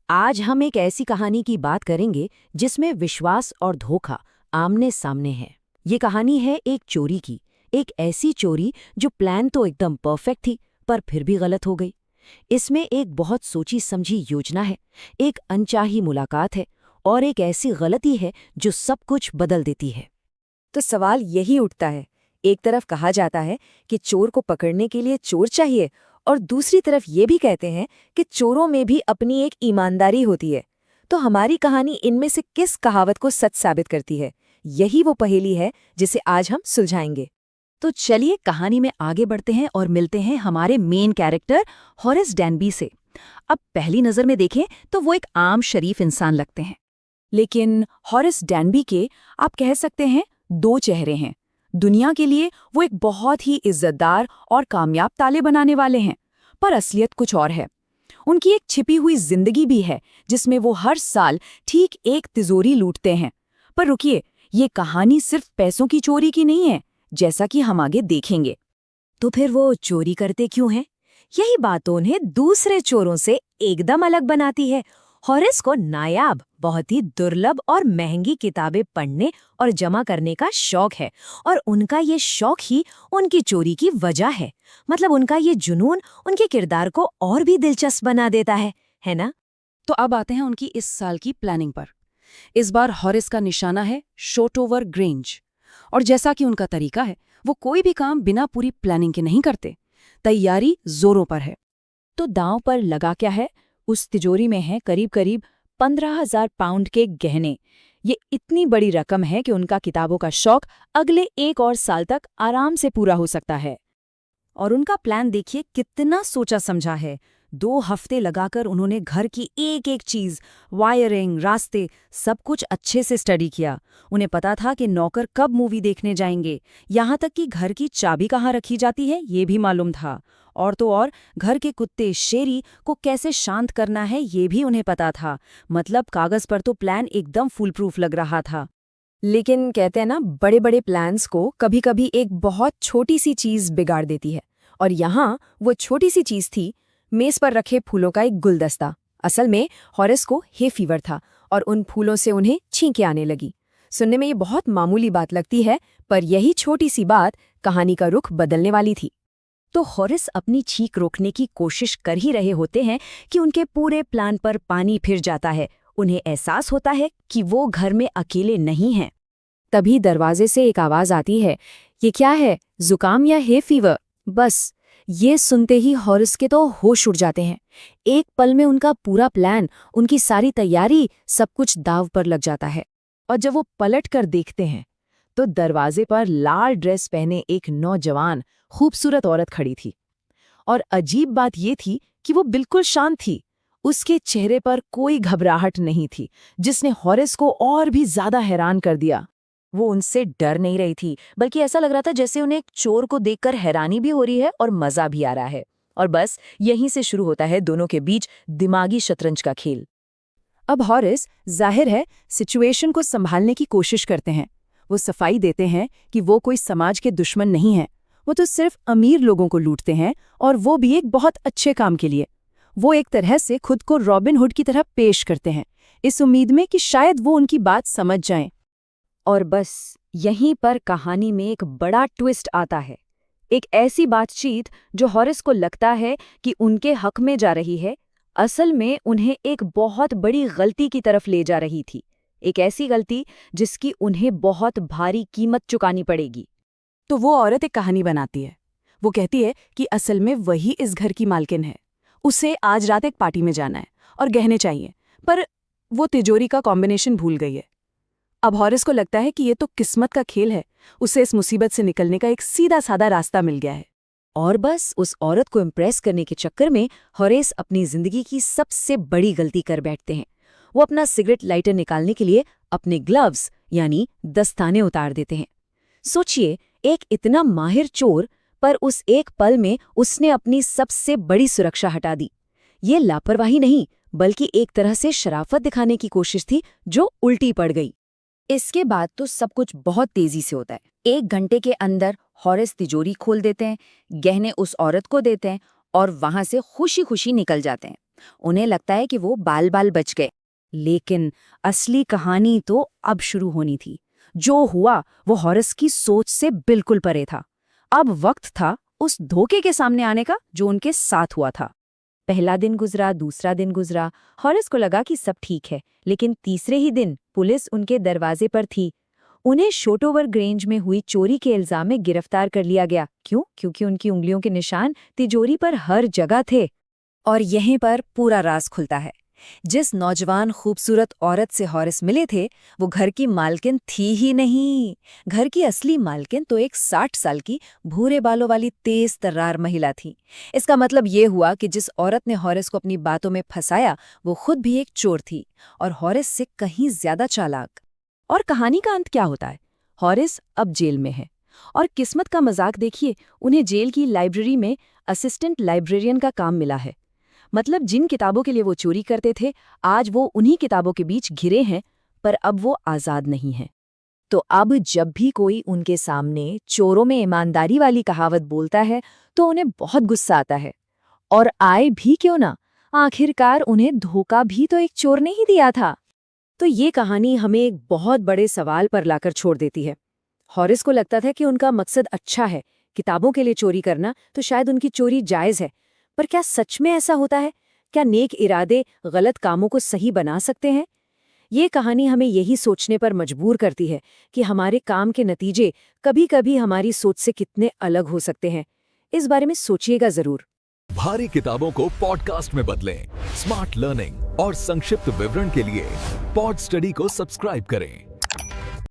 आज हम एक ऐसी कहानी की बात करेंगे जिसमें विश्वास और धोखा आमने सामने है। ये कहानी है एक चोरी की, एक ऐसी चोरी जो प्लान तो एकदम परफेक्ट थी पर फिर भी गलत हो गई। इसमें एक बहुत सोची समझी योजना है, एक अनचाही मुलाकात है और एक ऐसी गलती है जो सब कुछ बदल देती है। तो सवाल यही उठता है, एक तरफ कहा जाता है कि चोर को पकड़ने के लिए चोर चाहिए और दूसरी तरफ ये भी कहते हैं कि चोरों में भी अपनी एक ईमानदारी होती है। तो हमारी कहानी इनमें से किस कहावत को सच साबित करती है? यही वो पहेली है जिसे आज हम सुलझाएंगे। तो चलिए कहानी में आगे बढ़ते हैं और मिलते हैं हमारे मेन कैरेक्टर हॉरेस डैनबी से। अब पहली नज़र में देखें तो वो एक आम शरीफ इंसान लगते हैं, लेकिन हॉरेस डैनबी के आप कह सकते हैं दो चेहरे हैं। दुनिया के लिए वो एक बहुत ही इज्जतदार और कामयाब ताले बनाने वाले हैं, पर असलियत कुछ और है। उनकी एक छिपी हुई जिंदगी भी है जिसमें वो हर साल ठीक एक तिजोरी लूटते हैं। पर रुकिए, ये कहानी सिर्फ पैसों की चोरी की नहीं है, जैसा कि हम आगे देखेंगे। तो फिर वो चोरी करते क्यों हैं? यही बात उन्हें दूसरे चोरों से एकदम अलग बनाती है। हॉरेस को नायाब, बहुत ही दुर्लभ और महंगी किताबें पढ़ने और जमा करने का शौक है और उनका ये शौक ही उनकी चोरी की वजह है। मतलब उनका ये जुनून उनके किरदार को और भी दिलचस्प बना देता है ना? तो अब आते हैं उनकी इस साल की प्लानिंग पर। इस बार हॉरिस का निशाना है शोटोवर ग्रेंज, और जैसा कि उनका तरीका है, वो कोई भी काम बिना पूरी प्लानिंग के नहीं करते। तैयारी जोरों पर है। तो दांव पर लगा क्या है? उस तिजोरी में है करीब करीब 15,000 पाउंड के गहने। ये इतनी बड़ी रकम है कि उनका किताबों का शौक अगले 1 और साल तक आराम से पूरा हो सकता है। और उनका प्लान देखिए कितना सोचा समझा है। 2 हफ्ते लगाकर उन्होंने घर की एक एक चीज, वायरिंग, रास्ते, सब कुछ अच्छे से स्टडी किया। उन्हें पता था कि नौकर कब मूवी देखने जाएंगे, यहाँ तक कि घर की चाबी कहाँ रखी जाती है ये भी मालूम था। और तो और घर के कुत्ते शेरी को कैसे शांत करना है ये भी उन्हें पता था। मतलब कागज पर तो प्लान एकदम फुल प्रूफ लग रहा था। लेकिन कहते हैं ना, बड़े बड़े प्लान्स को कभी कभी एक बहुत छोटी सी चीज बिगाड़ देती है। और यहाँ वो छोटी सी चीज थी, मेज पर रखे फूलों का एक गुलदस्ता। असल में हॉरेस को हे फीवर था और उन फूलों से उन्हें छींकें आने लगी। सुनने में ये बहुत मामूली बात लगती है, पर यही छोटी सी बात कहानी का रुख बदलने वाली थी। तो हॉरेस अपनी छींक रोकने की कोशिश कर ही रहे होते हैं कि उनके पूरे प्लान पर पानी फिर जाता है। उन्हें एहसास होता है कि वो घर में अकेले नहीं हैं। तभी दरवाजे से एक आवाज आती है। ये क्या है, जुकाम या हे फीवर? बस ये सुनते ही हॉरेस के तो होश उड़ जाते हैं। एक पल में उनका पूरा प्लान, उनकी सारी तैयारी, सब कुछ दांव पर लग जाता है। और जब वो पलट कर देखते हैं तो दरवाजे पर लाल ड्रेस पहने एक नौजवान खूबसूरत औरत खड़ी थी। और अजीब बात ये थी कि वो बिल्कुल शांत थी। उसके चेहरे पर कोई घबराहट नहीं थी, जिसने हॉरेस को और भी ज्यादा हैरान कर दिया। वो उनसे डर नहीं रही थी, बल्कि ऐसा लग रहा था जैसे उन्हें एक चोर को देखकर हैरानी भी हो रही है और मजा भी आ रहा है। और बस यहीं से शुरू होता है दोनों के बीच दिमागी शतरंज का खेल। अब हॉरेस जाहिर है सिचुएशन को संभालने की कोशिश करते हैं। वो सफाई देते हैं कि वो कोई समाज के दुश्मन नहीं है, वो तो सिर्फ अमीर लोगों को लूटते हैं, और वो भी एक बहुत अच्छे काम के लिए। वो एक तरह से खुद को रॉबिन हुड की तरह पेश करते हैं, इस उम्मीद में कि शायद वो उनकी बात समझ जाएं। और बस यहीं पर कहानी में एक बड़ा ट्विस्ट आता है। एक ऐसी बातचीत जो हॉरेस को लगता है कि उनके हक में जा रही है, असल में उन्हें एक बहुत बड़ी गलती की तरफ ले जा रही थी। एक ऐसी गलती जिसकी उन्हें बहुत भारी कीमत चुकानी पड़ेगी। तो वो औरत एक कहानी बनाती है। वो कहती है कि असल में वही इस घर की मालकिन है। उसे आज रात एक पार्टी में जाना है और गहने चाहिए, पर वो तिजोरी का कॉम्बिनेशन भूल गई है। अब हॉरेस को लगता है कि ये तो किस्मत का खेल है, उसे इस मुसीबत से निकलने का एक सीधा साधा रास्ता मिल गया है। और बस उस औरत को इम्प्रेस करने के चक्कर में हॉरेस अपनी जिंदगी की सबसे बड़ी गलती कर बैठते हैं। वो अपना सिगरेट लाइटर निकालने के लिए अपने ग्लव्स यानी दस्ताने उतार देते हैं। सोचिए, एक इतना माहिर चोर, पर उस एक पल में उसने अपनी सबसे बड़ी सुरक्षा हटा दी। ये लापरवाही नहीं, बल्कि एक तरह से शराफत दिखाने की कोशिश थी जो उल्टी पड़ गई। इसके बाद तो सब कुछ बहुत तेजी से होता है। 1 घंटे के अंदर हॉरेस तिजोरी खोल देते हैं, गहने उस औरत को देते हैं और वहां से खुशी खुशी निकल जाते हैं। उन्हें लगता है कि वो बाल बाल बच गए। लेकिन असली कहानी तो अब शुरू होनी थी। जो हुआ वो हॉरेस की सोच से बिल्कुल परे था। अब वक्त था उस धोखे के सामने आने का जो उनके साथ हुआ था। पहला दिन गुजरा, दूसरा दिन गुजरा। हॉरेस को लगा कि सब ठीक है, लेकिन तीसरे ही दिन पुलिस उनके दरवाजे पर थी। उन्हें शोटोवर ग्रेंज में हुई चोरी के इल्जाम में गिरफ्तार कर लिया गया। क्यों? क्योंकि उनकी उंगलियों के निशान तिजोरी पर हर जगह थे। और यहीं पर पूरा राज खुलता है। जिस नौजवान खूबसूरत औरत से हॉरेस मिले थे, वो घर की मालकिन थी ही नहीं। घर की असली मालकिन तो एक 60 साल की भूरे बालों वाली तेज तर्रार महिला थी। इसका मतलब ये हुआ कि जिस औरत ने हॉरेस को अपनी बातों में फंसाया, वो खुद भी एक चोर थी और हॉरेस से कहीं ज्यादा चालाक। और कहानी का अंत क्या होता है? हॉरेस अब जेल में है और किस्मत का मजाक देखिए, उन्हें जेल की लाइब्रेरी में असिस्टेंट लाइब्रेरियन का काम मिला है। मतलब जिन किताबों के लिए वो चोरी करते थे, आज वो उन्हीं किताबों के बीच घिरे हैं, पर अब वो आज़ाद नहीं हैं। तो अब जब भी कोई उनके सामने चोरों में ईमानदारी वाली कहावत बोलता है, तो उन्हें बहुत गुस्सा आता है। और आए भी क्यों ना, आखिरकार उन्हें धोखा भी तो एक चोर ने ही दिया था। तो ये कहानी हमें एक बहुत बड़े सवाल पर लाकर छोड़ देती है। हॉरेस को लगता था कि उनका मकसद अच्छा है, किताबों के लिए चोरी करना, तो शायद उनकी चोरी जायज़ है। पर क्या सच में ऐसा होता है? क्या नेक इरादे गलत कामों को सही बना सकते हैं? ये कहानी हमें यही सोचने पर मजबूर करती है कि हमारे काम के नतीजे कभी-कभी हमारी सोच से कितने अलग हो सकते हैं। इस बारे में सोचिएगा जरूर। भारी किताबों को पॉडकास्ट में बदलें। स्मार्ट लर्निंग और संक्षिप्त विवरण के लिए पॉड स्टडी को सब्सक्राइब करें।